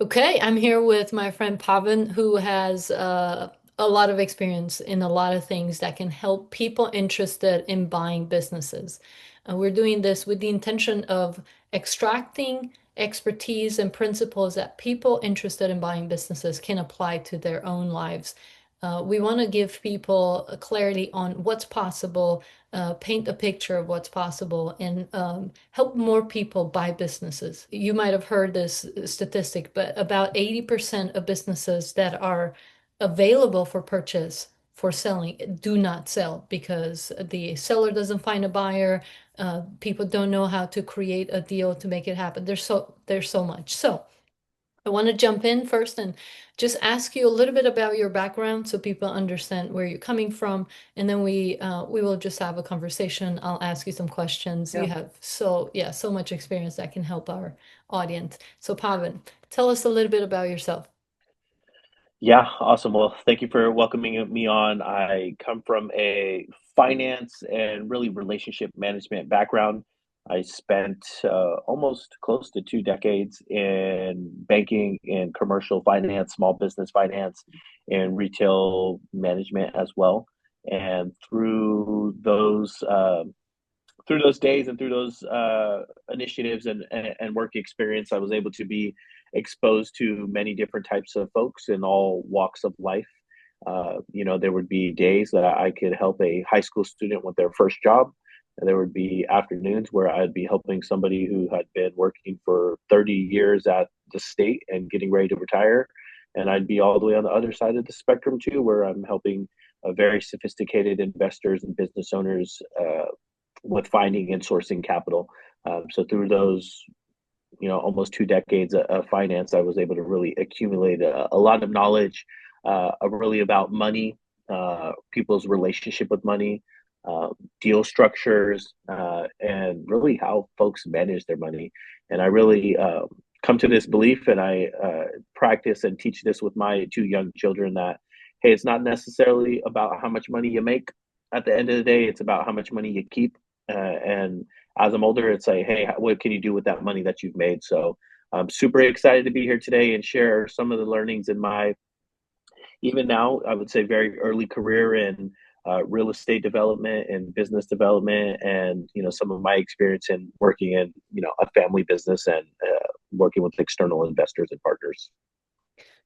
Okay, I'm here with my friend Pavan, who has a lot of experience in a lot of things that can help people interested in buying businesses. We're doing this with the intention of extracting expertise and principles that people interested in buying businesses can apply to their own lives. We want to give people a clarity on what's possible, paint a picture of what's possible, and help more people buy businesses. You might have heard this statistic, but about 80% of businesses that are available for purchase for selling do not sell because the seller doesn't find a buyer. People don't know how to create a deal to make it happen. There's so much. So I want to jump in first and just ask you a little bit about your background so people understand where you're coming from, and then we will just have a conversation. I'll ask you some questions. You Yeah. have so much experience that can help our audience. So Pavan, tell us a little bit about yourself. Yeah, awesome. Well, thank you for welcoming me on. I come from a finance and really relationship management background. I spent almost close to 2 decades in banking and commercial finance, small business finance, and retail management as well. And through those days and through those initiatives and work experience, I was able to be exposed to many different types of folks in all walks of life. There would be days that I could help a high school student with their first job. And there would be afternoons where I'd be helping somebody who had been working for 30 years at the state and getting ready to retire. And I'd be all the way on the other side of the spectrum too, where I'm helping very sophisticated investors and business owners with finding and sourcing capital. So through those, almost 2 decades of finance, I was able to really accumulate a lot of knowledge, really about money, people's relationship with money, uh, deal structures, and really how folks manage their money. And I really come to this belief, and I practice and teach this with my two young children that, hey, it's not necessarily about how much money you make. At the end of the day, it's about how much money you keep. And as I'm older, it's like, hey, what can you do with that money that you've made? So I'm super excited to be here today and share some of the learnings in my, even now, I would say very early career in real estate development and business development, and some of my experience in working in a family business and working with external investors and partners.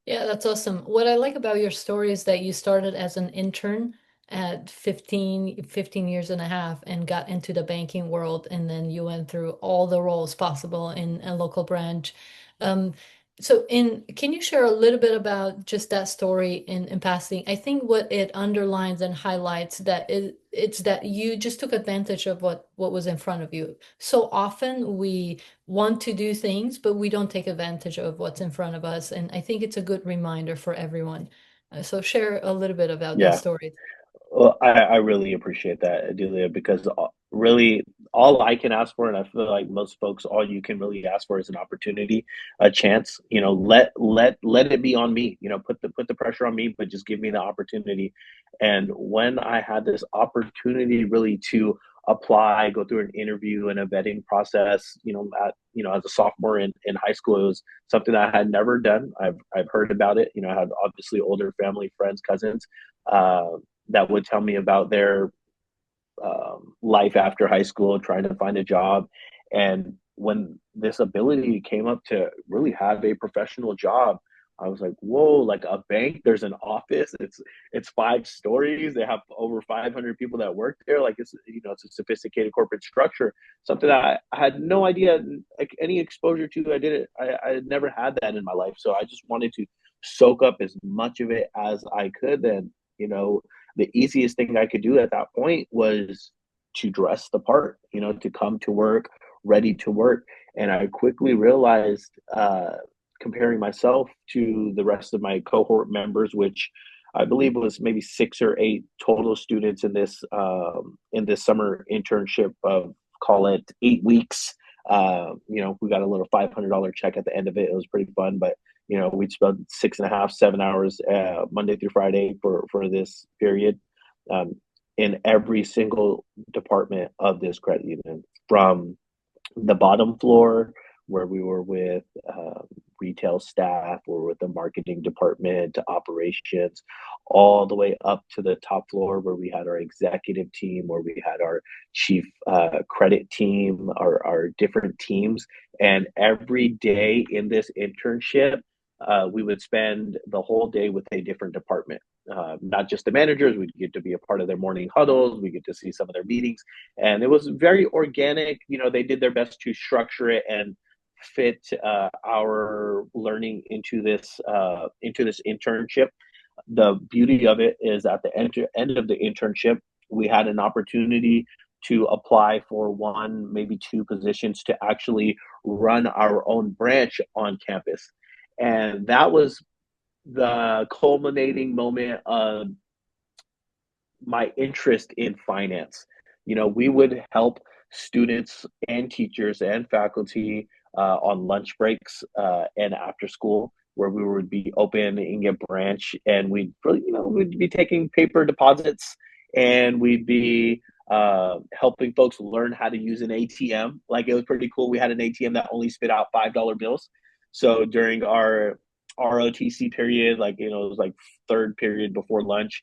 Yeah, that's awesome. What I like about your story is that you started as an intern at 15 years and a half and got into the banking world, and then you went through all the roles possible in a local branch. Um, can you share a little bit about just that story in passing? I think what it underlines and highlights it's that you just took advantage of what was in front of you. So often we want to do things, but we don't take advantage of what's in front of us. And I think it's a good reminder for everyone. So share a little bit about that Yeah. story. Well, I really appreciate that, Adelia, because really all I can ask for, and I feel like most folks, all you can really ask for is an opportunity, a chance. Let it be on me. Put the pressure on me, but just give me the opportunity. And when I had this opportunity, really to apply, go through an interview and a vetting process, as a sophomore in high school, it was something that I had never done. I've heard about it. I had obviously older family, friends, cousins. That would tell me about their life after high school, trying to find a job. And when this ability came up to really have a professional job, I was like, whoa, like a bank, there's an office. It's 5 stories. They have over 500 people that work there. Like it's a sophisticated corporate structure, something that I had no idea, like any exposure to. I had never had that in my life. So I just wanted to soak up as much of it as I could. And, the easiest thing I could do at that point was to dress the part, to come to work ready to work. And I quickly realized, comparing myself to the rest of my cohort members, which I believe was maybe 6 or 8 total students in this summer internship of, call it, 8 weeks. We got a little $500 check at the end of it. It was pretty fun, but we'd spend 6.5, 7 hours Monday through Friday for this period, um, in every single department of this credit union, from the bottom floor where we were with retail staff, or with the marketing department, operations, all the way up to the top floor where we had our executive team, where we had our chief credit team, our different teams. And every day in this internship, we would spend the whole day with a different department. Not just the managers, we'd get to be a part of their morning huddles, we get to see some of their meetings, and it was very organic. They did their best to structure it and fit our learning into this internship. The beauty of it is at the end of the internship, we had an opportunity to apply for one, maybe two positions to actually run our own branch on campus. And that was the culminating moment of my interest in finance. We would help students and teachers and faculty on lunch breaks and after school, where we would be opening a branch, and we'd be taking paper deposits, and we'd be helping folks learn how to use an ATM. Like, it was pretty cool. We had an ATM that only spit out $5 bills. So during our ROTC period, like, it was like third period before lunch,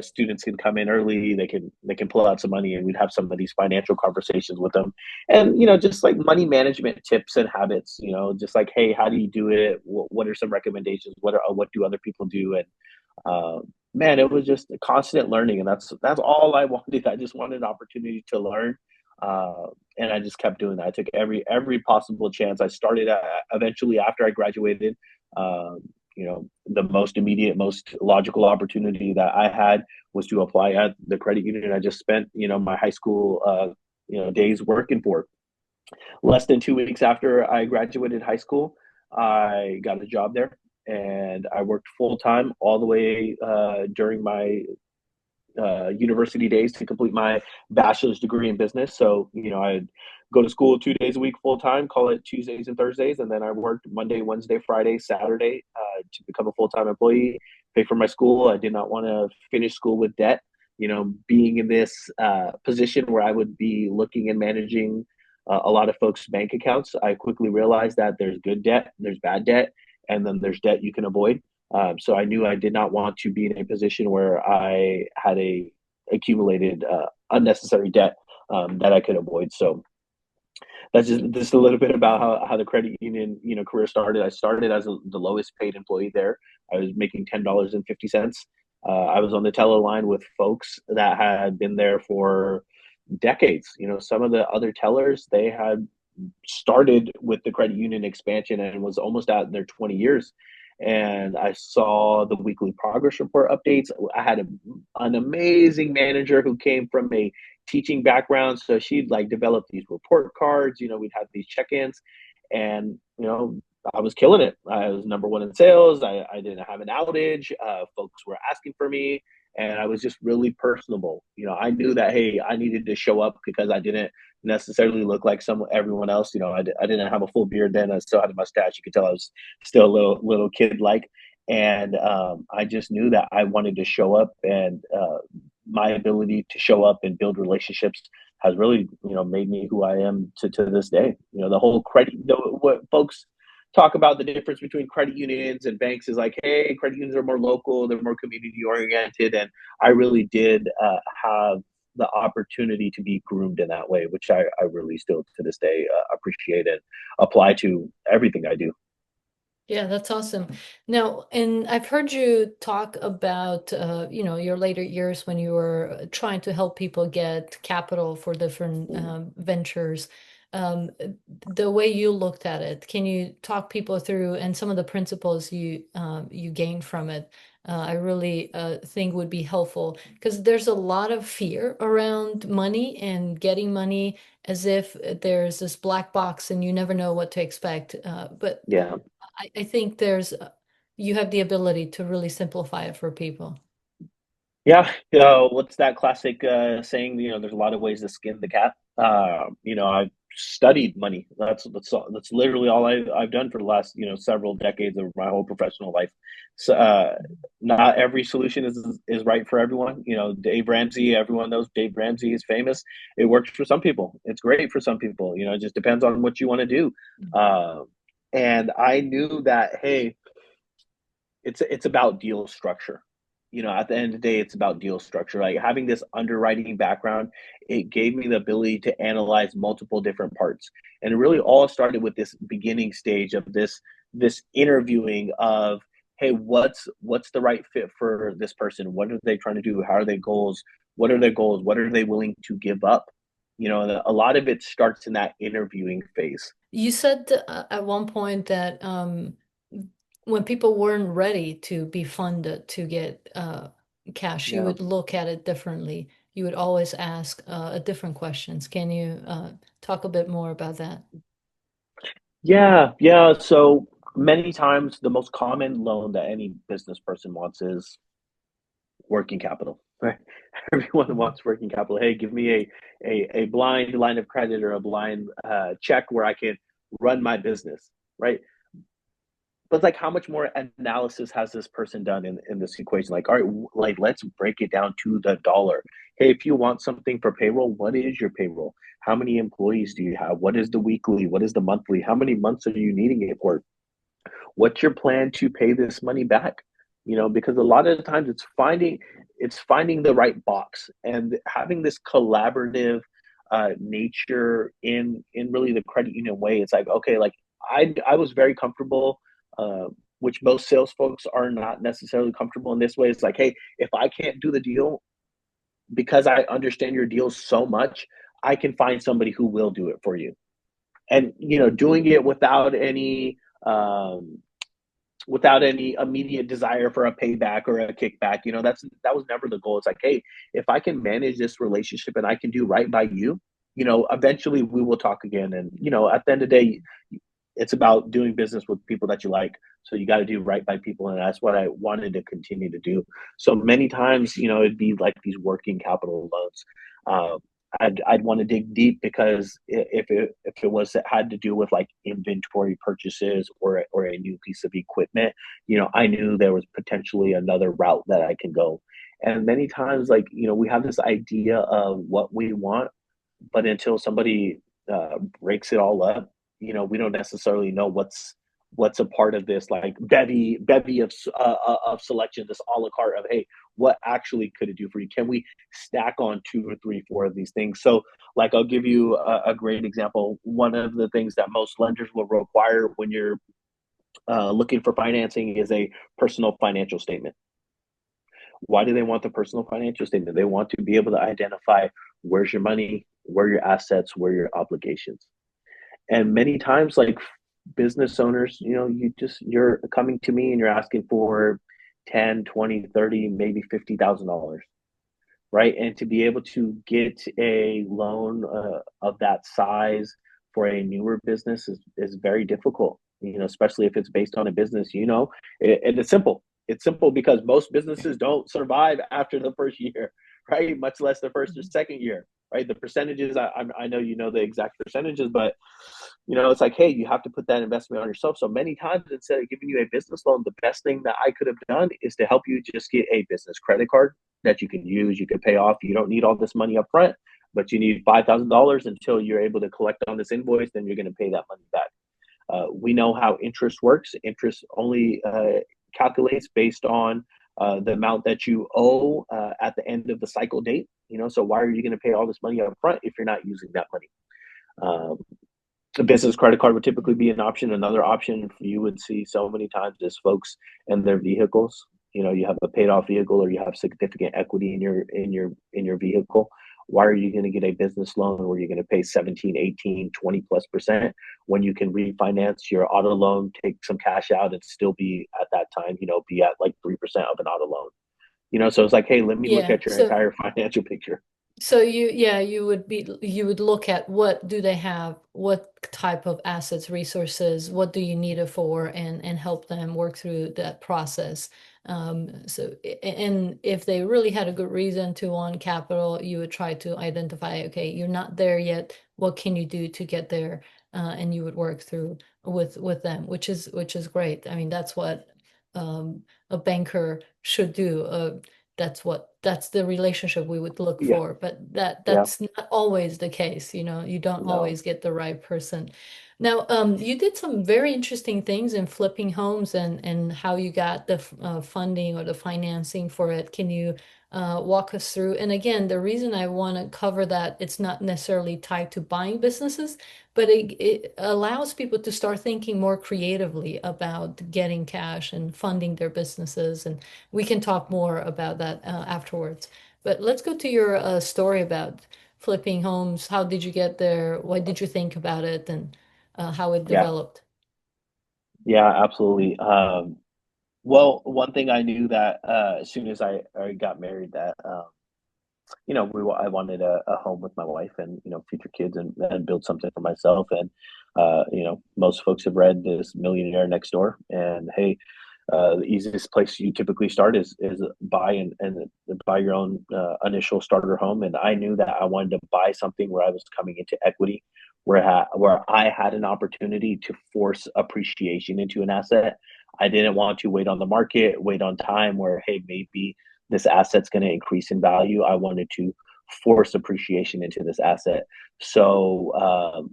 students can come in early. They can pull out some money, and we'd have some of these financial conversations with them, and just like money management tips and habits. Just like, hey, how do you do it? What are some recommendations? What do other people do? And man, it was just a constant learning, and that's all I wanted. I just wanted an opportunity to learn. And I just kept doing that. I took every possible chance. I started eventually after I graduated. Um, the most immediate, most logical opportunity that I had was to apply at the credit union I just spent, my high school, days working for. Less than 2 weeks after I graduated high school, I got a job there, and I worked full time all the way during my university days to complete my bachelor's degree in business. So, I'd go to school 2 days a week full time, call it Tuesdays and Thursdays, and then I worked Monday, Wednesday, Friday, Saturday to become a full time employee, pay for my school. I did not want to finish school with debt. Being in this position where I would be looking and managing a lot of folks' bank accounts, I quickly realized that there's good debt, there's bad debt, and then there's debt you can avoid. So I knew I did not want to be in a position where I had a accumulated unnecessary debt that I could avoid. So that's just a little bit about how the credit union career started. I started as the lowest paid employee there. I was making $10.50. I was on the teller line with folks that had been there for decades. Some of the other tellers, they had started with the credit union expansion and was almost at their 20 years. And I saw the weekly progress report updates. I had an amazing manager who came from a teaching background. So she'd like develop these report cards. We'd have these check-ins, and I was killing it. I was number one in sales. I didn't have an outage. Folks were asking for me, and I was just really personable. I knew that, hey, I needed to show up because I didn't necessarily look like everyone else. I didn't have a full beard then. I still had a mustache. You could tell I was still a little kid like, and I just knew that I wanted to show up, and my ability to show up and build relationships has really made me who I am to this day. The whole credit, what folks talk about, the difference between credit unions and banks is like, hey, credit unions are more local, they're more community oriented, and I really did have the opportunity to be groomed in that way, which I really still to this day appreciate and apply to everything I do. Yeah, that's awesome. Now, and I've heard you talk about, your later years when you were trying to help people get capital for different ventures. Um, the way you looked at it, can you talk people through and some of the principles you gained from it? I really think would be helpful because there's a lot of fear around money and getting money as if there's this black box and you never know what to expect. But Yeah. I think you have the ability to really simplify it for people. Yeah, what's that classic saying? There's a lot of ways to skin the cat. studied money. That's literally all I've done for the last several decades of my whole professional life. So not every solution is right for everyone. Dave Ramsey, everyone knows Dave Ramsey is famous. It works for some people. It's great for some people. It just depends on what you want to do. Uh, and I knew that, hey, it's about deal structure. At the end of the day, it's about deal structure. Like having this underwriting background, it gave me the ability to analyze multiple different parts. And it really all started with this beginning stage of this interviewing of, hey, what's the right fit for this person? What are they trying to do? How are their goals? What are their goals? What are they willing to give up? A lot of it starts in that interviewing phase. You said at one point that when people weren't ready to be funded to get cash, you Yeah. would look at it differently. You would always ask different questions. Can you talk a bit more about that? Yeah, yeah. So many times the most common loan that any business person wants is working capital, right? Everyone Mhm. wants working capital. Hey, give me a blind line of credit or a blind check where I can run my business, right? But it's like, how much more analysis has this person done in this equation? Like, all right, like let's break it down to the dollar. Hey, if you want something for payroll, what is your payroll? How many employees do you have? What is the weekly? What is the monthly? How many months are you needing it for? What's your plan to pay this money back? Because a lot of the times it's finding the right box and having this collaborative nature in really the credit union way. It's like, okay, like I was very comfortable, uh, which most sales folks are not necessarily comfortable in this way. It's like, hey, if I can't do the deal because I understand your deal so much, I can find somebody who will do it for you. And doing it um, without any immediate desire for a payback or a kickback. That was never the goal. It's like, hey, if I can manage this relationship and I can do right by you, eventually we will talk again. And at the end of the day, it's about doing business with people that you like. So you got to do right by people, and that's what I wanted to continue to do. So many times, it'd be like these working capital loans. Uh, I'd want to dig deep because if it was had to do with like inventory purchases or a new piece of equipment, I knew there was potentially another route that I can go. And many times, like we have this idea of what we want, but until somebody breaks it all up, we don't necessarily know what's a part of this like bevy of selection, this a la carte of, hey, what actually could it do for you? Can we stack on two or three, four of these things? So, like, I'll give you a great example. One of the things that most lenders will require when you're looking for financing is a personal financial statement. Why do they want the personal financial statement? They want to be able to identify where's your money, where are your assets, where are your obligations. And many times, like business owners, you're coming to me and you're asking for 10, 20, 30, maybe $50,000, right? And to be able to get a loan of that size for a newer business is very difficult, especially if it's based on a business, and it's simple. It's simple because most businesses don't survive after the first year, right? Much less the first or second year, right? The percentages, I know the exact percentages, but it's like, hey, you have to put that investment on yourself. So many times, instead of giving you a business loan, the best thing that I could have done is to help you just get a business credit card that you can use, you can pay off. You don't need all this money up front, but you need $5,000 until you're able to collect on this invoice. Then you're going to pay that money back. We know how interest works. Interest only calculates based on the amount that you owe at the end of the cycle date. So why are you going to pay all this money up front if you're not using that money? Um, a business credit card would typically be an option. Another option you would see so many times is folks and their vehicles. You have a paid off vehicle or you have significant equity in your vehicle. Why are you going to get a business loan where you're going to pay 17, 18, 20+% when you can refinance your auto loan, take some cash out and still be at that time, be at like 3% of an auto loan. So it's like, hey, let me look Yeah. at your entire financial picture. So you would look at what do they have, what type of assets, resources, what do you need it for, and help them work through that process. And if they really had a good reason to want capital, you would try to identify, okay, you're not there yet. What can you do to get there? And you would work through with them, which is great. I mean, that's what a banker should do. That's the relationship we would look Yeah, for, but yeah, that's not always the case. You don't no, always get the right person. Now, you did some very interesting things in flipping homes and how you got the funding or the financing for it. Can you walk us through? And again, the reason I want to cover that, it's not necessarily tied to buying businesses, but it allows people to start thinking more creatively about getting cash and funding their businesses. And we can talk more about that afterwards. But let's go to your story about flipping homes. How did you get there? What did you think about it, and how it yeah, developed? yeah, absolutely. Well, one thing I knew that as soon as I got married, that I wanted a home with my wife and future kids and build something for myself. And most folks have read this Millionaire Next Door, and hey, the easiest place you typically start is buy and buy your own initial starter home. And I knew that I wanted to buy something where I was coming into equity, where I had an opportunity to force appreciation into an asset. I didn't want to wait on the market, wait on time where, hey, maybe this asset's going to increase in value. I wanted to force appreciation into this asset. So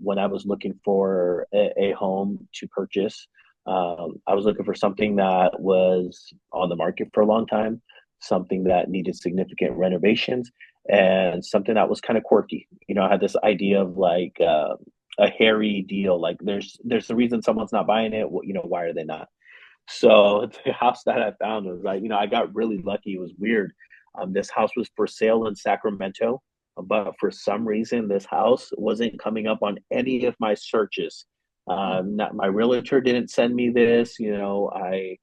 when I was looking for a home to purchase, I was looking for something that was on the market for a long time, something that needed significant renovations, and something that was kind of quirky. I had this idea of like a hairy deal. Like there's the reason someone's not buying it. Well, why are they not? So the house that I found was like, I got really lucky. It was weird. This house was for sale in Sacramento, but for some reason, this house wasn't coming up on any of my searches. Not, my realtor didn't send me this. I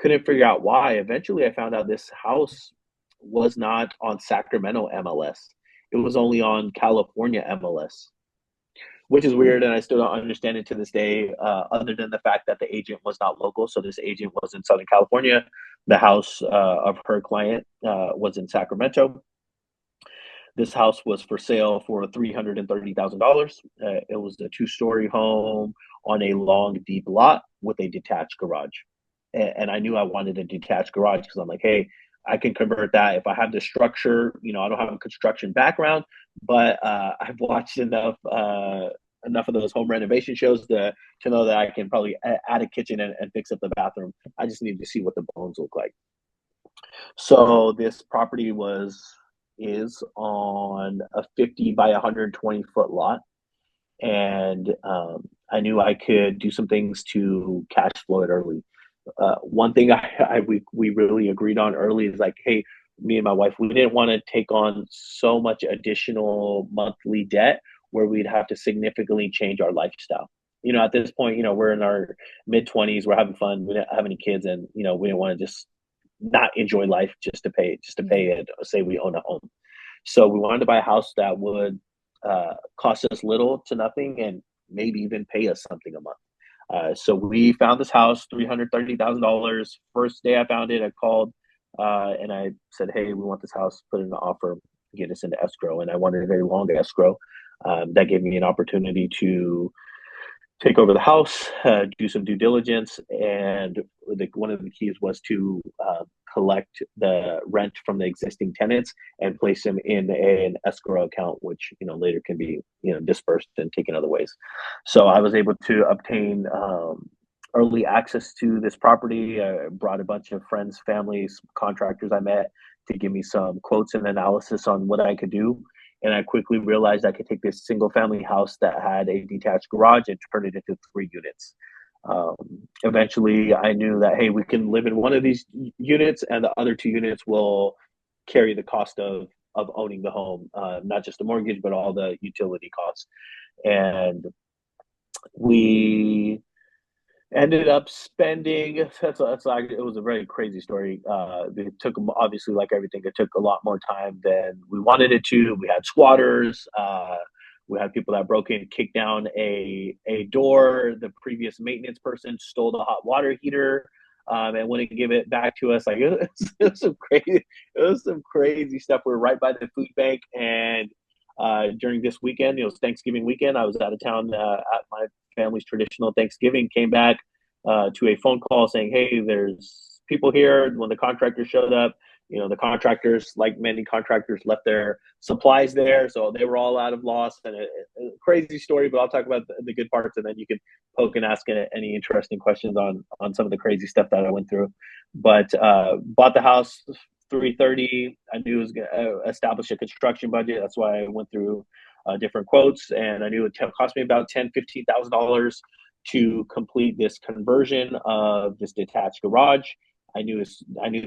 couldn't figure out why. Eventually, I found out this house was not on Sacramento MLS. It was only on California MLS, which is weird, and I still don't understand it to this day. Other than the fact that the agent was not local, so this agent was in Southern California. The house of her client was in Sacramento. This house was for sale for $330,000. It was a two-story home on a long, deep lot with a detached garage. And I knew I wanted a detached garage because I'm like, hey, I can convert that if I have the structure. I don't have a construction background, but I've watched enough of those home renovation shows to know that I can probably add a kitchen and fix up the bathroom. I just need to see what the bones look like. So this property was is on a 50 by 120-foot lot, and I knew I could do some things to cash flow it early. One thing we really agreed on early is like, hey, me and my wife, we didn't want to take on so much additional monthly debt where we'd have to significantly change our lifestyle. At this point, we're in our mid 20s, we're having fun, we didn't have any kids, and we didn't want to just not enjoy life just to pay Yeah. it. Say we own a home, so we wanted to buy a house that would cost us little to nothing, and maybe even pay us something a month. So we found this house, $330,000. First day I found it, I called and I said, "Hey, we want this house. Put in an offer, get us into escrow." And I wanted a very long escrow. That gave me an opportunity to take over the house, do some due diligence, and one of the keys was to collect the rent from the existing tenants and place them in an escrow account, which later can be dispersed and taken other ways. So I was able to obtain early access to this property. I brought a bunch of friends, families, contractors I met to give me some quotes and analysis on what I could do, and I quickly realized I could take this single family house that had a detached garage and turn it into 3 units. Um, Eventually, I knew that, hey, we can live in one of these units, and the other 2 units will carry the cost of owning the home, not just the mortgage, but all the utility costs. And we Ended up spending that's like it was a very crazy story. It took obviously like everything, it took a lot more time than we wanted it to. We had squatters. We had people that broke in, kicked down a door. The previous maintenance person stole the hot water heater, and wouldn't give it back to us. Like it was some crazy, it was some crazy stuff. We were right by the food bank, and during this weekend, it was Thanksgiving weekend. I was out of town at my family's traditional Thanksgiving. Came back to a phone call saying, "Hey, there's people here." When the contractor showed up, the contractors, like many contractors, left their supplies there, so they were all out of loss. And a crazy story, but I'll talk about the good parts, and then you can poke and ask any interesting questions on some of the crazy stuff that I went through. But bought the house 330. I knew it was going to establish a construction budget. That's why I went through different quotes, and I knew it cost me about $10,000 $15,000 to complete this conversion of this detached garage. I knew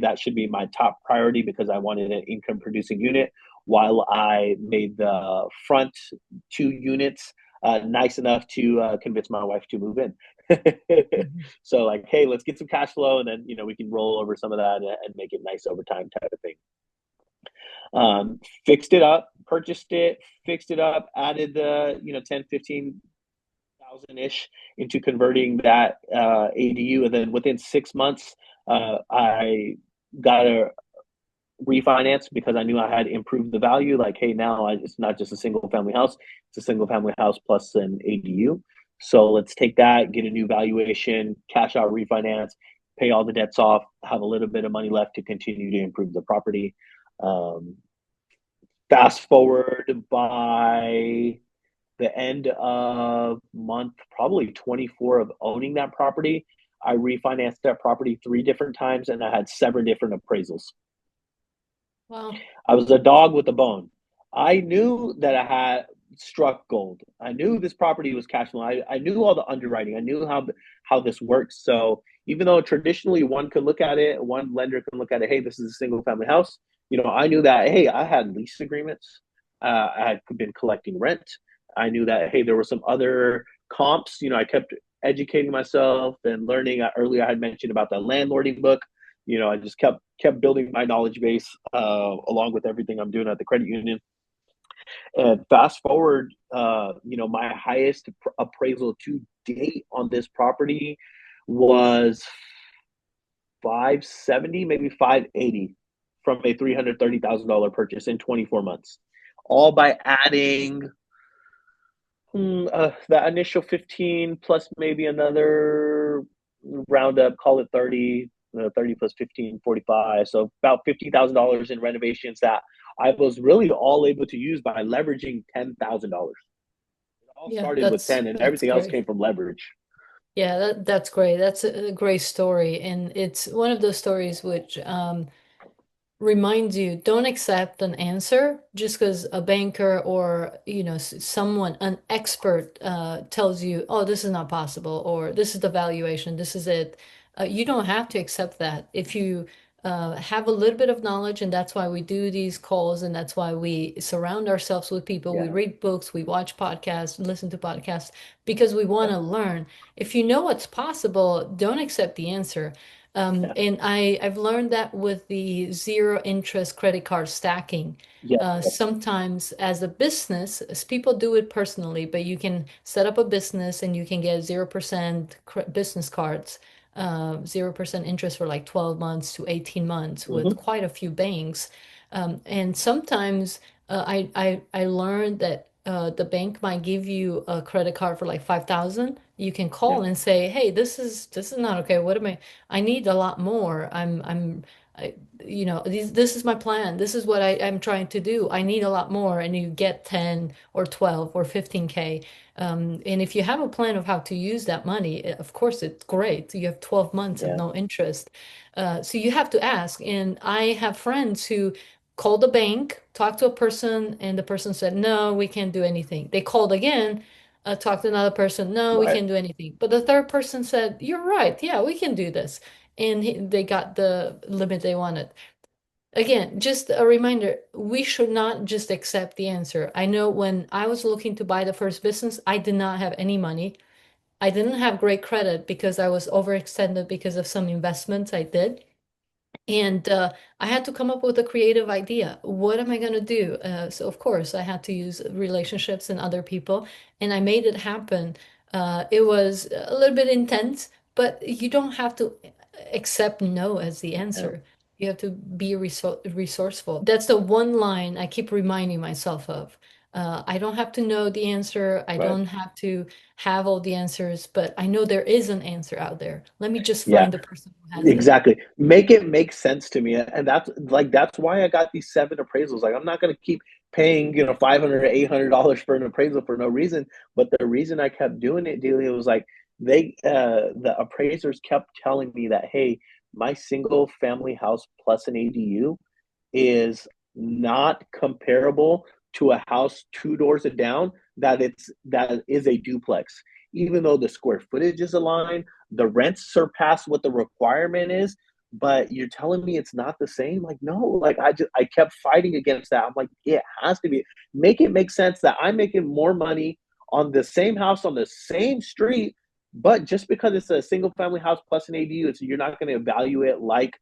that should be my top priority because I wanted an income producing unit while I made the front two units nice enough to convince my wife to move in. Mhm. So like, hey, let's get some cash flow, and then we can roll over some of that and make it nice over time type of thing. Fixed it up, purchased it, fixed it up, added the 10 15,000 ish into converting that ADU, and then within 6 months, I got a refinance because I knew I had improved the value. Like, hey, now it's not just a single family house; it's a single family house plus an ADU. So let's take that, get a new valuation, cash out refinance, pay all the debts off, have a little bit of money left to continue to improve the property. Um, Fast forward by the end of month, probably 24 of owning that property, I refinanced that property 3 different times and I had 7 different appraisals. Wow. I was a dog with a bone. I knew that I had struck gold. I knew this property was cash flow. I knew all the underwriting. I knew how this works. So even though traditionally one could look at it, one lender can look at it, hey, this is a single family house. I knew that, hey, I had lease agreements. I had been collecting rent. I knew that, hey, there were some other comps. I kept educating myself and learning. Earlier, I had mentioned about the landlording book. I just kept building my knowledge base along with everything I'm doing at the credit union. And fast forward, my highest appraisal to date on this property was 570, maybe 580 from a $330,000 purchase in 24 months, all by adding that initial 15 plus maybe another round up, call it 30, 30 plus 15, 45. So about $50,000 in renovations that I was really all able to use by leveraging $10,000. It all Yeah, started with 10 and that's everything else great. came from leverage. Yeah, that's great. That's a great story, and it's one of those stories which reminds you, don't accept an answer just because a banker or someone, an expert, tells you, oh, this is not possible, or this is the valuation, this is it. You don't have to accept that if you have a little bit of knowledge. And that's why we do these calls, and that's why we surround ourselves with people. We Yeah. read books, we watch podcasts, listen to podcasts, because we want Yeah. to learn. If you know what's possible, don't accept the answer. Yeah. And I've learned that with the zero interest credit card stacking. Yeah. Sometimes as a business, as people do it personally, but you can set up a business and you can get 0% business cards, 0% interest for like 12 months to 18 months with Mm-hmm. quite a few banks. And sometimes I learned that the bank might give you a credit card for like 5,000. You can Yeah. call and say, "Hey, this is not okay. What am I need a lot more. I, this is my plan. This is what I'm trying to do. I need a lot more." And you get 10 or 12 or 15K. And if you have a plan of how to use that money, of course, it's great. You have 12 months of Yeah. no interest. So you have to ask. And I have friends who called the bank, talked to a person, and the person said, "No, we can't do anything." They called again, talked to another person, "No, we Right. can't do anything." But the third person said, "You're right. Yeah, we can do this." And they got the limit they wanted. Again, just a reminder, we should not just accept the answer. I know when I was looking to buy the first business, I did not have any money. I didn't have great credit because I was overextended because of some investments I did. And I had to come up with a creative idea. What am I going to do? So, of course, I had to use relationships and other people, and I made it happen. It was a little bit intense, but you don't have to accept no as the Yeah, answer. You have to be resourceful. That's the one line I keep reminding myself of. I don't have to know the answer. I right. don't have to have all the answers, but I know there is an answer out there. Let me just Yeah. find the person who has it. Exactly. Make it make sense to me. And that's why I got these seven appraisals. Like I'm not gonna keep paying, 500 or $800 for an appraisal for no reason. But the reason I kept doing it, Delia, was like the appraisers kept telling me that, hey, my single family house plus an ADU is not comparable to a house two doors down that is a duplex. Even though the square footage is aligned, the rents surpass what the requirement is, but you're telling me it's not the same? Like, no, like I kept fighting against that. I'm like, it has to be. Make it make sense that I'm making more money on the same house on the same street, but just because it's a single family house plus an ADU, you're not going to evaluate it like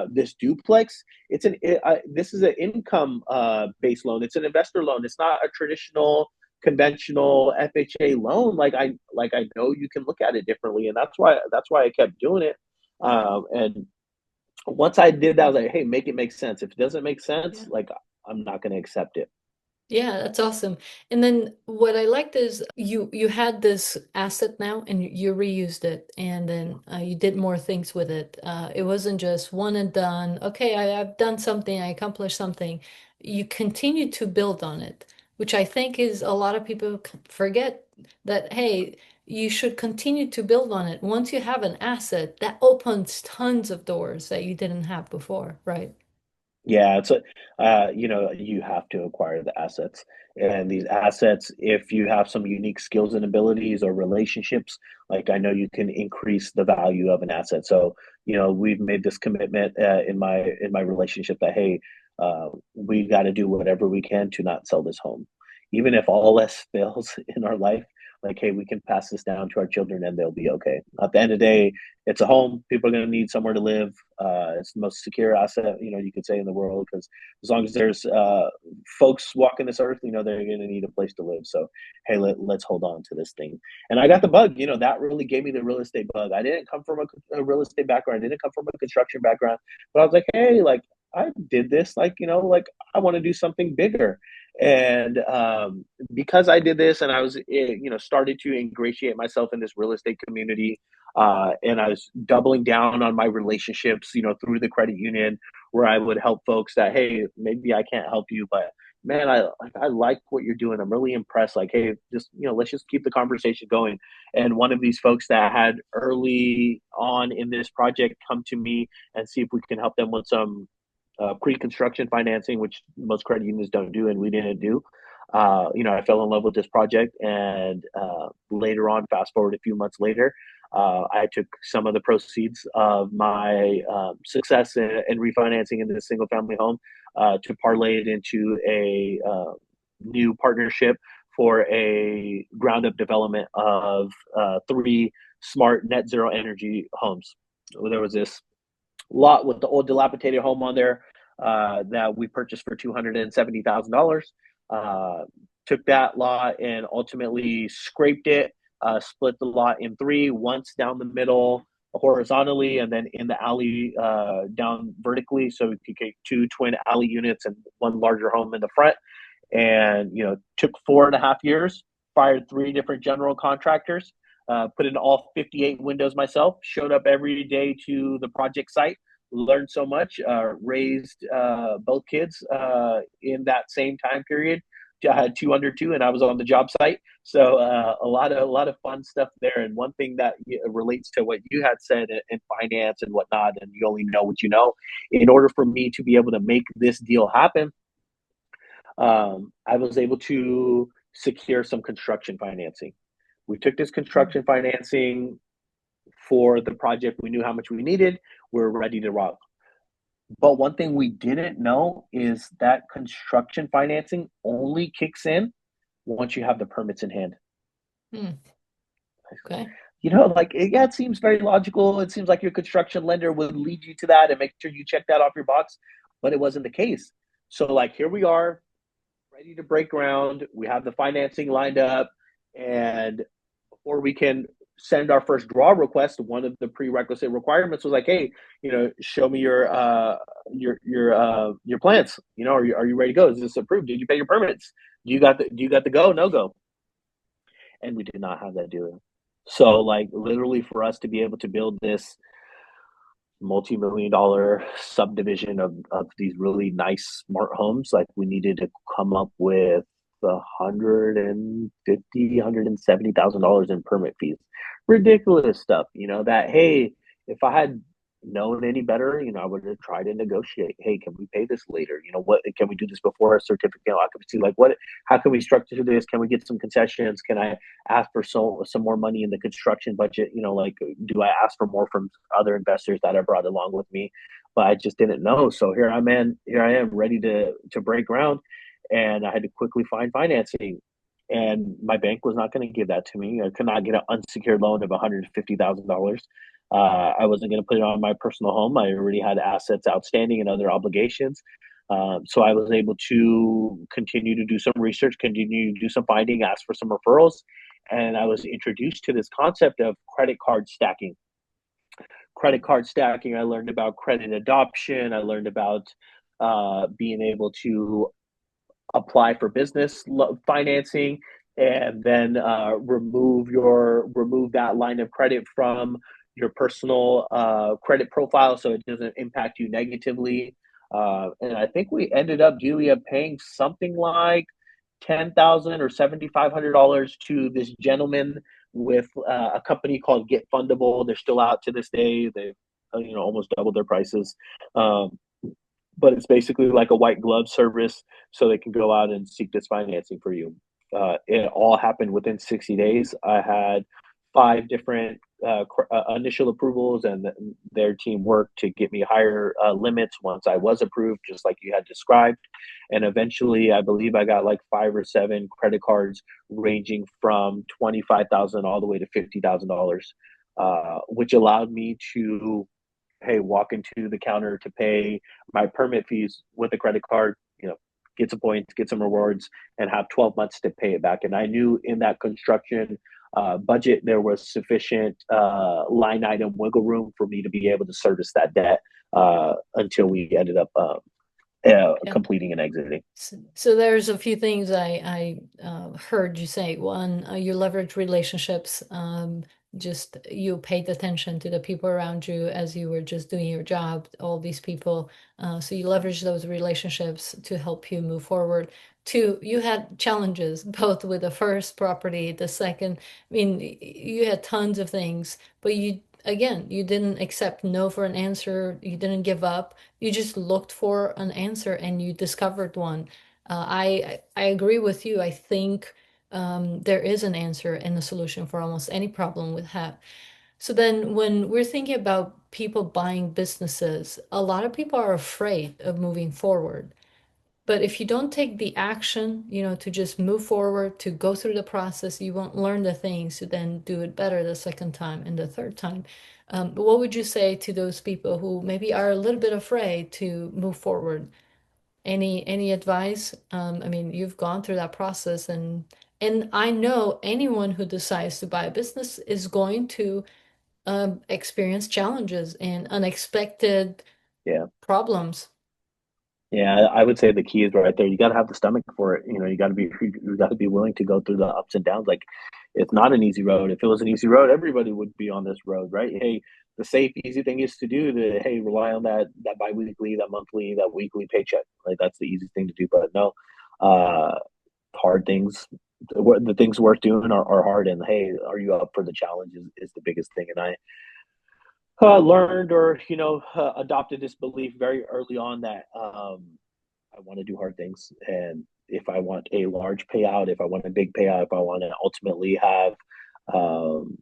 this duplex. This is an income based loan. It's an investor loan. It's not a traditional conventional FHA loan. Like I know you can look at it differently, and that's why I kept doing it. And once I did that, I was like, hey, make it make sense. If it doesn't make sense, Yeah. like I'm not going to accept it. Yeah, that's awesome. And then what I liked is you had this asset now and you reused it and then you did more things with it. It wasn't just one and done. Okay, I've done something, I accomplished something. You continue to build on it, which I think is a lot of people forget that, hey, you should continue to build on it. Once you have an asset, that opens tons of doors that you didn't have before, right? Yeah, you have to acquire the assets. And these assets, if you have some unique skills and abilities or relationships, like I know you can increase the value of an asset. So, we've made this commitment in my relationship that hey, we got to do whatever we can to not sell this home, even if all else fails in our life. Like, hey, we can pass this down to our children and they'll be okay. At the end of the day, it's a home. People are going to need somewhere to live. It's the most secure asset, you could say in the world because as long as there's folks walking this earth, they're going to need a place to live. So, hey, let's hold on to this thing. And I got the bug, that really gave me the real estate bug. I didn't come from a real estate background. I didn't come from a construction background, but I was like, hey, like I did this, like I want to do something bigger. And because I did this and I was, started to ingratiate myself in this real estate community, and I was doubling down on my relationships, through the credit union, where I would help folks that, hey, maybe I can't help you, but man, I like what you're doing. I'm really impressed. Like, hey, just let's just keep the conversation going. And one of these folks that had early on in this project come to me and see if we can help them with some pre-construction financing, which most credit unions don't do, and we didn't do. I fell in love with this project, and later on, fast forward a few months later, I took some of the proceeds of my success in refinancing into a single-family home to parlay it into a new partnership for a ground-up development of three smart net zero energy homes. There was this lot with the old dilapidated home on there that we purchased for $270,000. Uh, Took that lot and ultimately scraped it, split the lot in three, once down the middle horizontally, and then in the alley down vertically, so we could get two twin alley units and one larger home in the front. And took 4.5 years, fired three different general contractors, put in all 58 windows myself, showed up every day to the project site, learned so much, raised both kids in that same time period. I had two under two, and I was on the job site. So a lot of fun stuff there. And one thing that relates to what you had said in finance and whatnot, and you only know what you know. In order for me to be able to make this deal happen, I was able to secure some construction financing. We took this construction financing for the project. We knew how much we needed. We were ready to rock. But one thing we didn't know is that construction financing only kicks in once you have the permits in hand. Hmm. Okay. Like, yeah, it seems very logical. It seems like your construction lender would lead you to that and make sure you check that off your box, but it wasn't the case. So, like, here we are, ready to break ground. We have the financing lined up, and before we can send our first draw request, one of the prerequisite requirements was like, hey, show me your plans. Are you ready to go? Is this approved? Did you pay your permits? Do you got the go, no go? And we did not have that deal. So, like, literally, for us to be able to build this multi-million dollar subdivision of these really nice smart homes, like, we needed to come up with $170,000 in permit fees. Ridiculous stuff, that, hey, if I had known any better, I would have tried to negotiate. Hey, can we pay this later? What can we do this before a certificate of occupancy? Like, what, how can we structure this? Can we get some concessions? Can I ask for some more money in the construction budget? Like, do I ask for more from other investors that I brought along with me? But I just didn't know. So here I am ready to break ground, and I had to quickly find financing. And my bank was not going to give that to me. I could not get an unsecured loan of $150,000. I wasn't going to put it on my personal home. I already had assets outstanding and other obligations. So I was able to continue to do some research, continue to do some finding, ask for some referrals, and I was introduced to this concept of credit card stacking. Credit card stacking. I learned about credit adoption. I learned about being able to apply for business financing, and then remove that line of credit from your personal credit profile, so it doesn't impact you negatively. And I think we ended up, Julia, paying something like 10,000 or $7,500 to this gentleman with a company called Get Fundable. They're still out to this day. They've almost doubled their prices. Um, but it's basically like a white glove service, so they can go out and seek this financing for you. It all happened within 60 days. I had five different initial approvals, and their team worked to get me higher limits once I was approved, just like you had described. And eventually, I believe I got like five or seven credit cards ranging from 25,000 all the way to $50,000, which allowed me to, hey, walk into the counter to pay my permit fees with a credit card, get some points, get some rewards, and have 12 months to pay it back. And I knew in that construction budget, there was sufficient line item wiggle room for me to be able to service that debt until we ended up Yeah. completing and exiting. So there's a few things I heard you say. One, you leverage relationships. Just you paid attention to the people around you as you were just doing your job. All these people, so you leverage those relationships to help you move forward. Two, you had challenges both with the first property, the second. I mean, you had tons of things, but you didn't accept no for an answer. You didn't give up. You just looked for an answer and you discovered one. I agree with you. I think there is an answer and a solution for almost any problem we have. So then, when we're thinking about people buying businesses, a lot of people are afraid of moving forward. But if you don't take the action, to just move forward, to go through the process, you won't learn the things to then do it better the second time and the third time. But what would you say to those people who maybe are a little bit afraid to move forward? Any advice? I mean, you've gone through that process, and I know anyone who decides to buy a business is going to experience challenges and unexpected Yeah. problems. Yeah, I would say the key is right there. You got to have the stomach for it. You got to be willing to go through the ups and downs. Like, it's not an easy road. If it was an easy road, everybody would be on this road, right? Hey, the safe, easy thing is to do to, hey, rely on that biweekly, that monthly, that weekly paycheck. Right, that's the easy thing to do. But no, uh, hard things, the things worth doing are hard. And hey, are you up for the challenge is the biggest thing. And I learned, or adopted this belief very early on that I want to do hard things, and if I want a large payout, if I want a big payout, if I want to ultimately have um,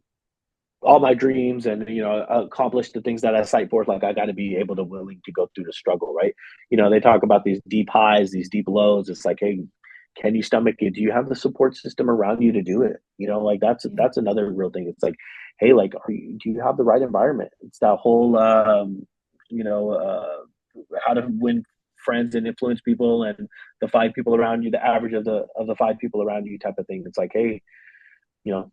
all my dreams and accomplish the things that I cite forth, like, I got to be able to willing to go through the struggle, right? They talk about these deep highs, these deep lows. It's like, hey, can you stomach it? Do you have the support system around you to do it? Like Yeah. that's another real thing. It's like, hey, like, do you have the right environment? It's that whole, you know, how to win friends and influence people, and the five people around you, the average of the five people around you type of thing. It's like, hey,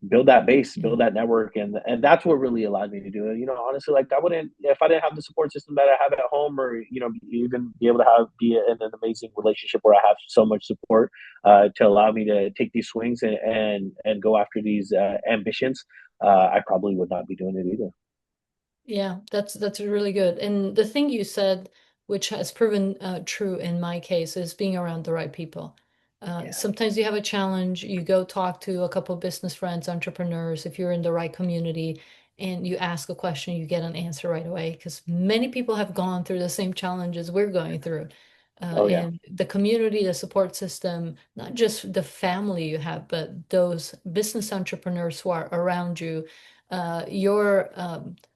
build that base, Yeah. build that network, and that's what really allowed me to do it. Honestly, like, I wouldn't, if I didn't have the support system that I have at home, or even be able to be in an amazing relationship where I have so much support to allow me to take these swings and go after these ambitions. I probably would not be doing it either. Yeah, that's really good. And the thing you said, which has proven true in my case, is being around the right people. Yeah. Sometimes you have a challenge, you go talk to a couple of business friends, entrepreneurs, if you're in the right community, and you ask a question, you get an answer right away, because many people have gone through the same challenges we're going through. Oh yeah. And the community, the support system, not just the family you have, but those business entrepreneurs who are around you. Your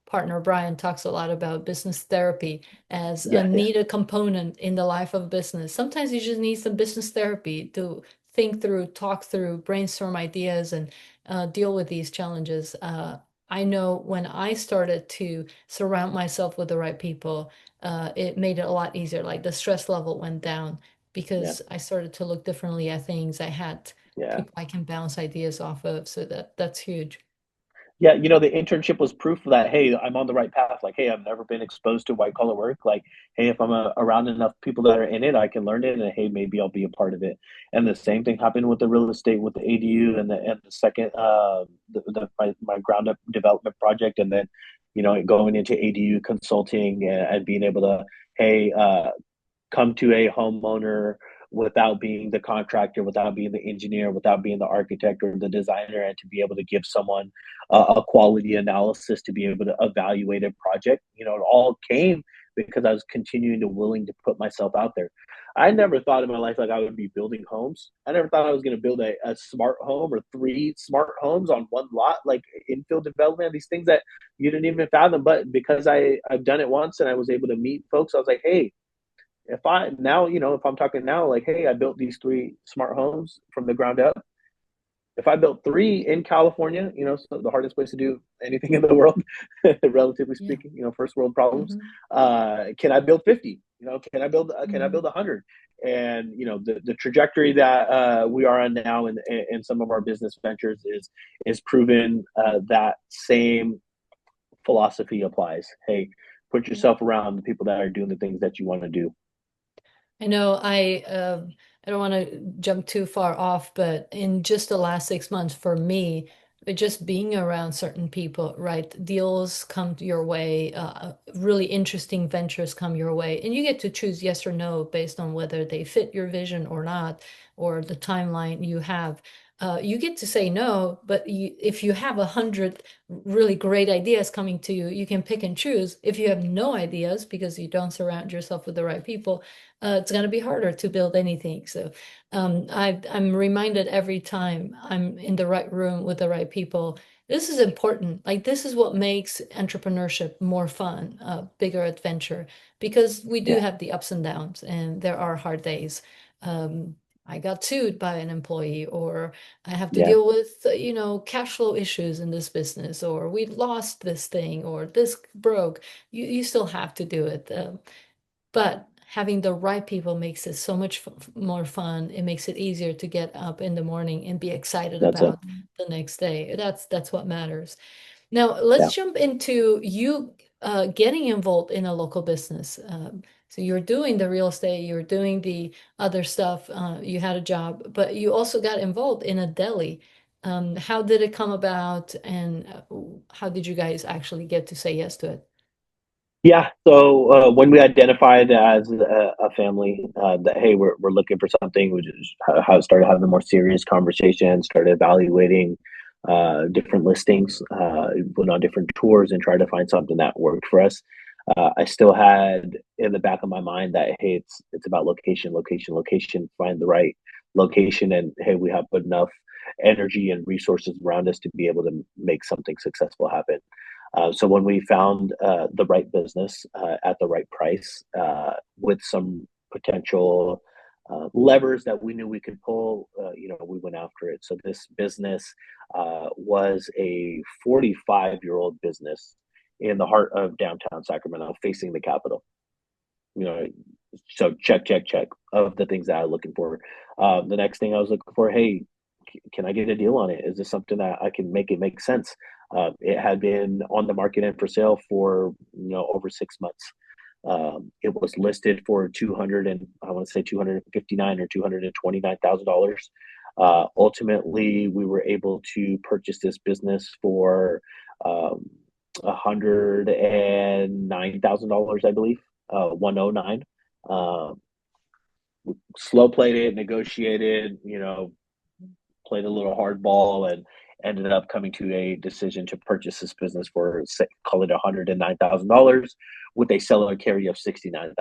partner Brian talks a lot about business therapy as a Yeah. Yeah. needed component in the life of business. Sometimes you just need some business therapy to think through, talk through, brainstorm ideas, and deal with these challenges. I know when I started to surround myself with the right people, it made it a lot easier. Like the stress level went down Yeah. because I started to look differently at things. I had Yeah. people I can bounce ideas off of, so that's huge. Yeah, the internship was proof that, hey, I'm on the right path. Like, hey, I've never been exposed to white collar work. Like, hey, if I'm around enough people that are in it, I can learn it, and hey, maybe I'll be a part of it. And the same thing happened with the real estate, with the ADU, and the second, my ground up development project, and then, going into ADU consulting, and being able to, hey, come to a homeowner without being the contractor, without being the engineer, without being the architect or the designer, and to be able to give someone a quality analysis to be able to evaluate a project. It all came because I was continuing to willing to put myself out there. I never thought in my life like I would be building homes. I never thought I was going to build a smart home or three smart homes on one lot, like infill development, these things that you didn't even fathom. But because I've done it once and I was able to meet folks, I was like, hey, if I now, if I'm talking now, like, hey, I built these three smart homes from the ground up. If I built three in California, so the hardest place to do anything in the world, relatively Yeah. speaking, first world problems. Hmm. Can I build 50? Can I Hmm. build 100? And the trajectory that we are on now in some of our business ventures is proven that same philosophy applies. Hey, put Yeah. yourself around the people that are doing the things that you want to do. I know I don't want to jump too far off, but in just the last 6 months for me, just being around certain people, right? Deals come your way, really interesting ventures come your way, and you get to choose yes or no based on whether they fit your vision or not, or the timeline you have. You get to say no, but if you have 100 really great ideas coming to you, you can pick and choose. If you have no ideas because you don't surround yourself with the right people, it's going to be harder to build anything. So I'm reminded every time I'm in the right room with the right people. This is important. Like this is what makes entrepreneurship more fun, bigger adventure, because we do Yeah, have the ups and downs, and there are hard days. Um, I got sued by an employee, or I have to yeah, deal with, cash flow issues in this business, or we lost this thing, or this broke. You still have to do it. But having the right people makes it so much more fun. It makes it easier to get up in the morning and be excited that's it. about the next day. That's what matters. Now, Yeah. let's jump into you getting involved in a local business. So you're doing the real estate, you're doing the other stuff, you had a job, but you also got involved in a deli. How did it come about, and how did you guys actually get to say yes to it? Yeah. So when we identified as a family that, hey, we're looking for something, which is how it started having more serious conversations, started evaluating different listings, went on different tours and tried to find something that worked for us. I still had in the back of my mind that, hey, it's about location, location, location. Find the right location, and hey, we have enough energy and resources around us to be able to make something successful happen. So when we found the right business at the right price with some potential levers that we knew we could pull, we went after it. So this business was a 45-year-old business in the heart of downtown Sacramento, facing the Capitol. You know, so check, check, check of the things that I was looking for. The next thing I was looking for, hey, can I get a deal on it? Is this something that I can make it make sense? It had been on the market and for sale for over 6 months. It was listed for 200 and I want to say 259 or $229,000. Ultimately, we were able to purchase this business for $109,000, I believe, 109. Um, Slow played it, negotiated, played a little hardball, and ended up coming to a decision to purchase this business for, call it $109,000 with a seller carry of $69,000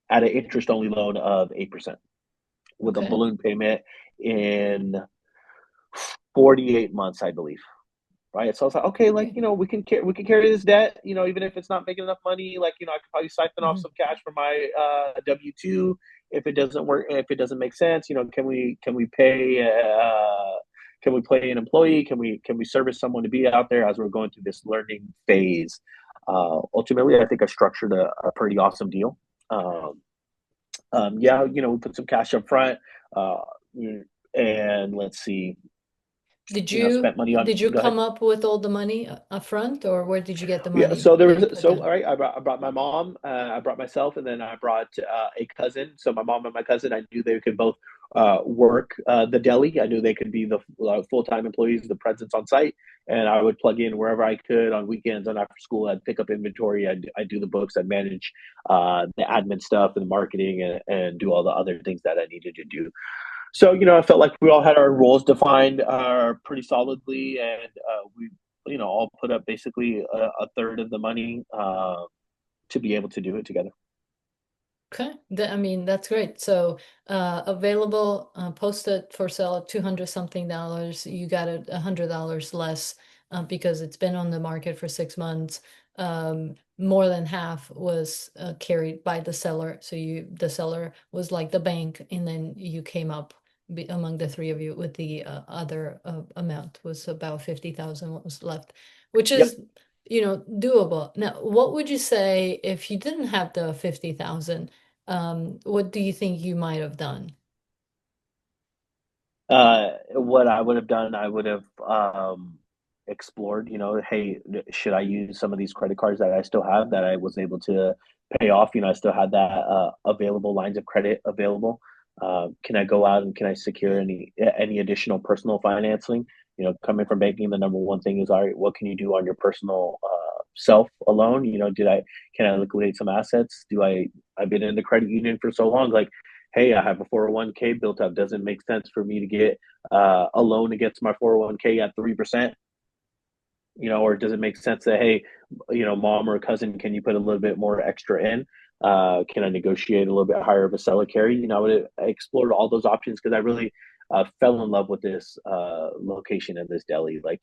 at an interest only loan of 8% with a Okay. balloon payment in 48 months, I believe. Right. So I was like, okay, like, Great. we can carry this debt, even if it's not making enough money, like, I could probably siphon off Mhm. some cash from my W-2 if it doesn't work, if it doesn't make sense, can we pay an employee? Can we service someone to be out there as we're going through this learning phase? Ultimately, I think I structured a pretty awesome deal. Um, yeah, we put some cash up front, uh, and let's see, Did you spent money on. did you Go ahead. come up with all the money up front, or where did you get the Yeah, money so there that you was put so down? all right. I brought my mom, I brought myself, and then I brought a cousin. So my mom and my cousin, I knew they could both work the deli. I knew they could be the full time employees, the presence on site, and I would plug in wherever I could on weekends and after school. I'd pick up inventory. I'd do the books. I'd manage the admin stuff and the marketing, and do all the other things that I needed to do. So, I felt like we all had our roles defined pretty solidly, and we, all put up basically a third of the money to be able to do it together. Okay, I mean, that's great. So, available, posted for sale at 200 something dollars. You got it $100 less because it's been on the market for 6 months. More than half was carried by the seller. So the seller was like the bank, and then you came up among the three of you with the other amount was about 50,000 what was left, which Yep. is doable. Now, what would you say if you didn't have the 50,000? What do you think you might have done? What I would have done, I would have explored, hey, should I use some of these credit cards that I still have that I was able to pay off? I still had that available lines of credit available. Can I go out and can I secure any additional personal financing? Coming from banking, the number one thing is, all right, what can you do on your personal self alone? Can I liquidate some assets? I've been in the credit union for so long, like, hey, I have a 401k built up. Does it make sense for me to get a loan against my 401k at 3%? Or does it make sense that, hey, mom or cousin, can you put a little bit more extra in? Can I negotiate a little bit higher of a seller carry? I explored all those options because I really fell in love with this location and this deli. Like,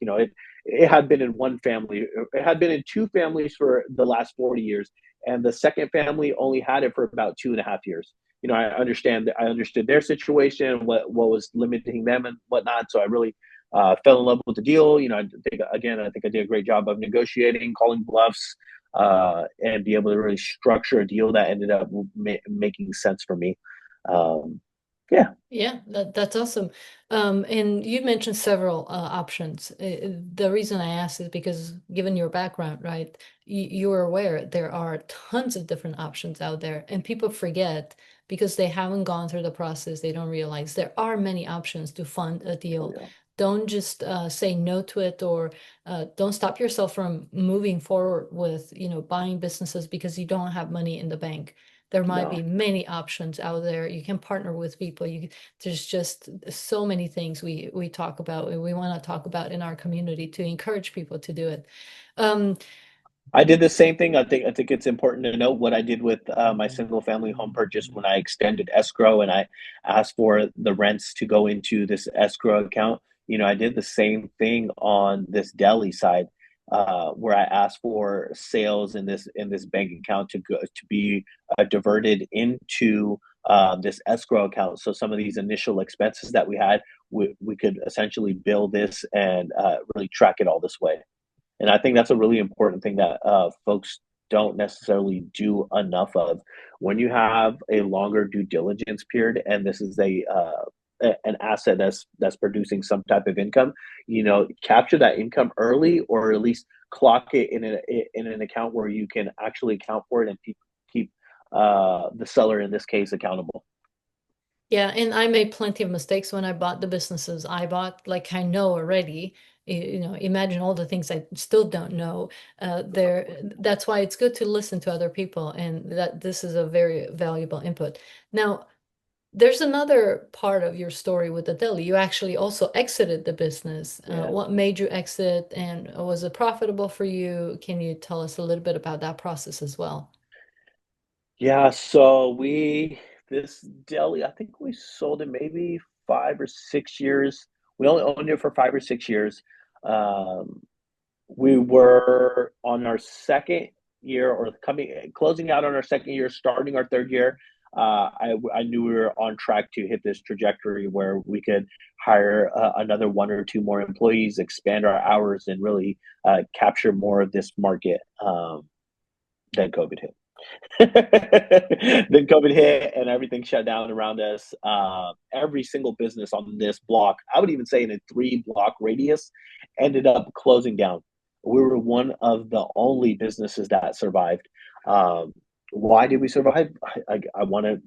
it had been in one family, it had been in two families for the last 40 years, and the second family only had it for about 2.5 years. I understood their situation, what was limiting them and whatnot. So I really fell in love with the deal. I think I did a great job of negotiating, calling bluffs, and be able to really structure a deal that ended up making sense for me. Um, yeah, Yeah, that's awesome. And you mentioned several options. The reason I asked is because given your background, right, you are aware there are tons of different options out there, and people forget because they haven't gone through the process, they don't realize there are many options to fund a oh deal. yeah, Don't just say no to it, or don't stop yourself from moving forward with, buying businesses because you don't have money in the bank. There might be no. many options out there. You can partner with people. There's just so many things we talk about and we want to talk about in our community to encourage people to do it. Um, I did the same thing. I think it's important to note what I did with my single family home purchase when I extended escrow and I asked for the rents to go into this escrow account. I did the same thing on this deli side, where I asked for sales in this bank account to be diverted into this escrow account. So some of these initial expenses that we had, we could essentially bill this and really track it all this way. And I think that's a really important thing that folks don't necessarily do enough of. When you have a longer due diligence period, and this is an asset that's producing some type of income, capture that income early, or at least clock it in an account where you can actually account for it and keep the seller in this case accountable. Yeah, and I made plenty of mistakes when I bought the businesses I bought. Like I know already, imagine all the things I still don't know. That's why it's good to listen to other people, and that this is a very valuable input. Now, there's another part of your story with the deli. You actually also exited the business. Yeah. What made you exit, and was it profitable for you? Can you tell us a little bit about that process as well? Yeah, so this deli, I think we sold it maybe 5 or 6 years. We only owned it for 5 or 6 years. Um, we were on our second year, or closing out on our second year, starting our third year. I knew we were on track to hit this trajectory where we could hire another one or two more employees, expand our hours, and really capture more of this market. Then COVID hit. Then COVID hit and everything shut down around us. Every single business on this block, I would even say in a 3 block radius, ended up closing down. We were one of the only businesses that survived. Um, why did we survive? I want to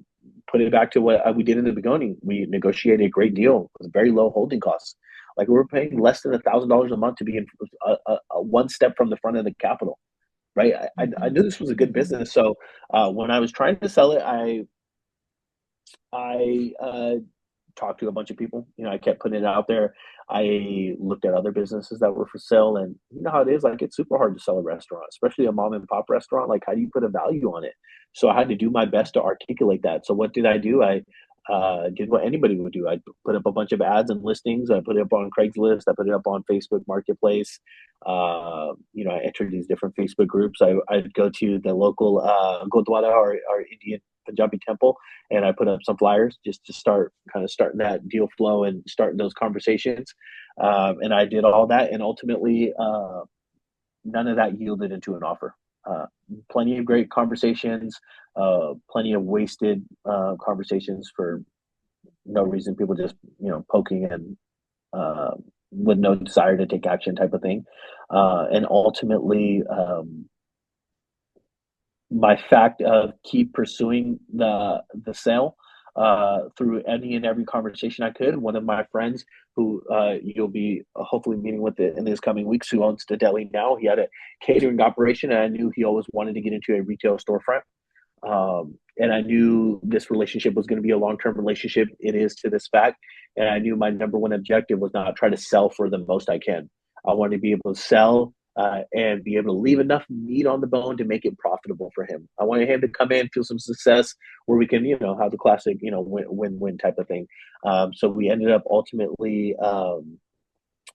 put it back to what we did in the beginning. We negotiated a great deal with very low holding costs. Like we were paying less than $1,000 a month to be in one step from the front of the capital, right? I Mhm. knew this was a good Mhm. business. So when I was trying to sell it, I talked to a bunch of people. I kept putting it out there. I looked at other businesses that were for sale, and you know how it is. Like it's super hard to sell a restaurant, especially a mom and pop restaurant. Like how do you put a value on it? So I had to do my best to articulate that. So what did I do? I did what anybody would do. I put up a bunch of ads and listings. I put it up on Craigslist. I put it up on Facebook Marketplace. I entered these different Facebook groups. I'd go to the local Gurdwara, or Indian Punjabi temple, and I put up some flyers just to starting that deal flow and starting those conversations. And I did all that, and ultimately, none of that yielded into an offer. Uh, Plenty of great conversations, plenty of wasted conversations for no reason. People just poking and uh, with no desire to take action, type of thing. And ultimately, my fact of keep pursuing the sale through any and every conversation I could. One of my friends, who you'll be hopefully meeting with in these coming weeks, who owns the deli now, he had a catering operation, and I knew he always wanted to get into a retail storefront. And I knew this relationship was going to be a long term relationship. It is to this fact. And I knew my number one objective was not try to sell for the most I can. I wanted to be able to sell and be able to leave enough meat on the bone to make it profitable for him. I wanted him to come in, feel some success, where we can, have the classic, win type of thing. So we ended up ultimately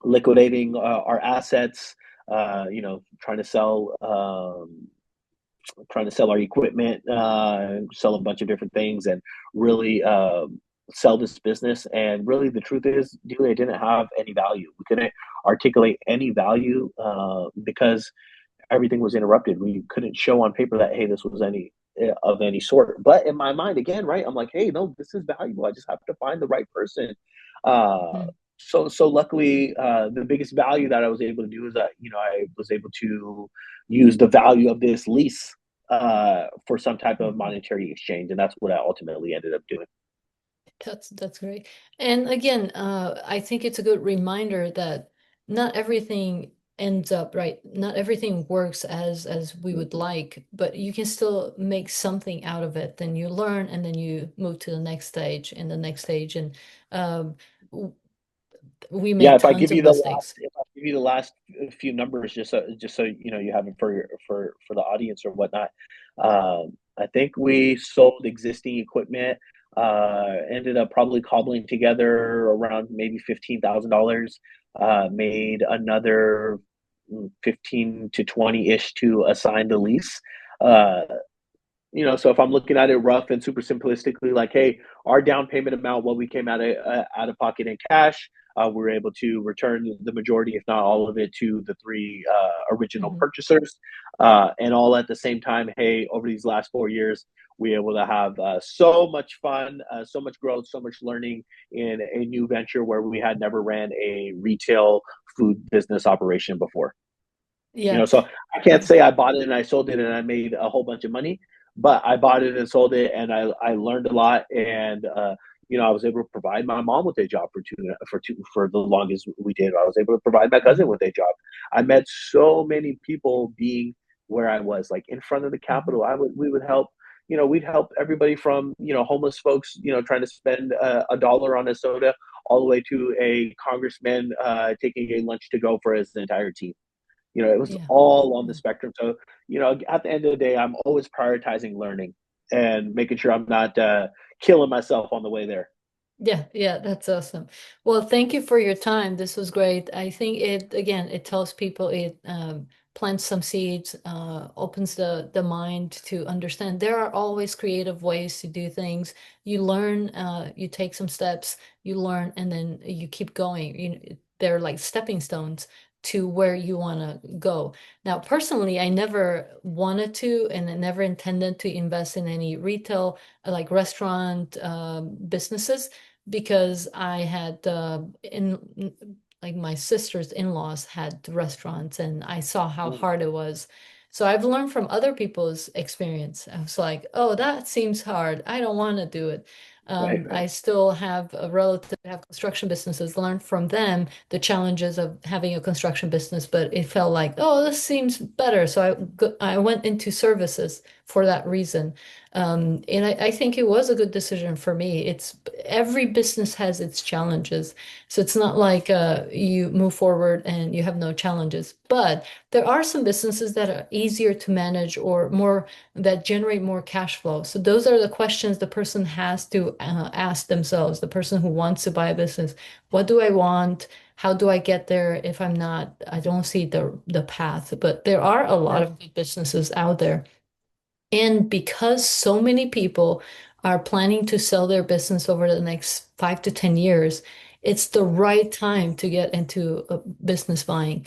liquidating our assets, trying to sell our equipment, sell a bunch of different things, and really sell this business. And really, the truth is, Delia didn't have any value. We couldn't articulate any value because everything was interrupted. We couldn't show on paper that, hey, this was any sort. But in my mind, again, right, I'm like, hey, no, this is valuable. I just have to find the right person. Uh, Mhm. so luckily, the biggest value that I was able to do is that I was able to use the value of this lease for some type of Mhm. monetary exchange, and that's what I ultimately ended up doing. That's great. And again, I think it's a good reminder that not everything ends up right. Not everything works as we would Mhm. like, but you can still make something out of it. Then you learn, and then you move to the next stage and the next stage. And um, w- we Yeah, make if I tons give of you the last, mistakes. if I give you the last few numbers, just so you have it for the audience or whatnot. I think we sold existing equipment. Ended up probably cobbling together around maybe $15,000. Made another 15 to 20 ish to assign the lease. Uh, So if I'm looking at it rough and super simplistically, like, hey, our down payment amount, what we came out of pocket in cash, we were able to return the majority, if not all of it, to the three original Mhm. purchasers, and all at the same time. Hey, over these last 4 years, we were able to have so much fun, so much growth, so much learning in a new venture where we had never ran a retail food business operation before. Yeah. So I can't say I bought it and I sold it and I made a whole bunch of money, but I bought it and sold it and I learned a lot and I was able to provide my mom with a job for the longest we did. I was able to provide my cousin Mhm. with a job. I met so many people being where I was, like in front of the Mhm. Capitol. We would help. We'd help everybody from homeless folks, trying to spend a dollar on a soda, all the way to a congressman taking a lunch to go for his entire team. It was Yeah. all on the Yeah. spectrum. So, at the end of the day, I'm always prioritizing learning and making sure I'm not killing myself on the way there. Yeah, yeah, that's awesome. Well, thank you for your time. This was great. I think again, it tells people, it plants some seeds, opens the mind to understand there are always creative ways to do things. You learn, you take some steps, you learn, and then you keep going. They're like stepping stones to where you want to go. Now, personally, I never wanted to, and I never intended to invest in any retail, like restaurant businesses, because I had in like my sister's in-laws had restaurants and I saw how Mm. hard it was. So I've learned from other people's experience. I was like, oh, that seems hard. I don't want to do it. Right, I right. still have a relative that have construction businesses, learned from them the challenges of having a construction business, but it felt like, oh, this seems better. So I went into services for that reason. And I think it was a good decision for me. It's every business has its challenges. So it's not like you move forward and you have no challenges. But there are some businesses that are easier to manage or more that generate more cash flow. So those are the questions the person has to ask themselves, the person who wants to buy a business. What do I want? How do I get there if I don't see the path. But there are a lot Right. of good businesses out there. And because so many people are planning to sell their business over the next 5 to 10 years, it's the right time to get into business buying.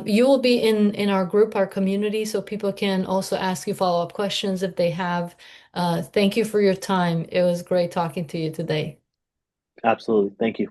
You will be in our group, our community, so people can also ask you follow-up questions if they have. Thank you for your time. It was great talking to you today. Absolutely. Thank you.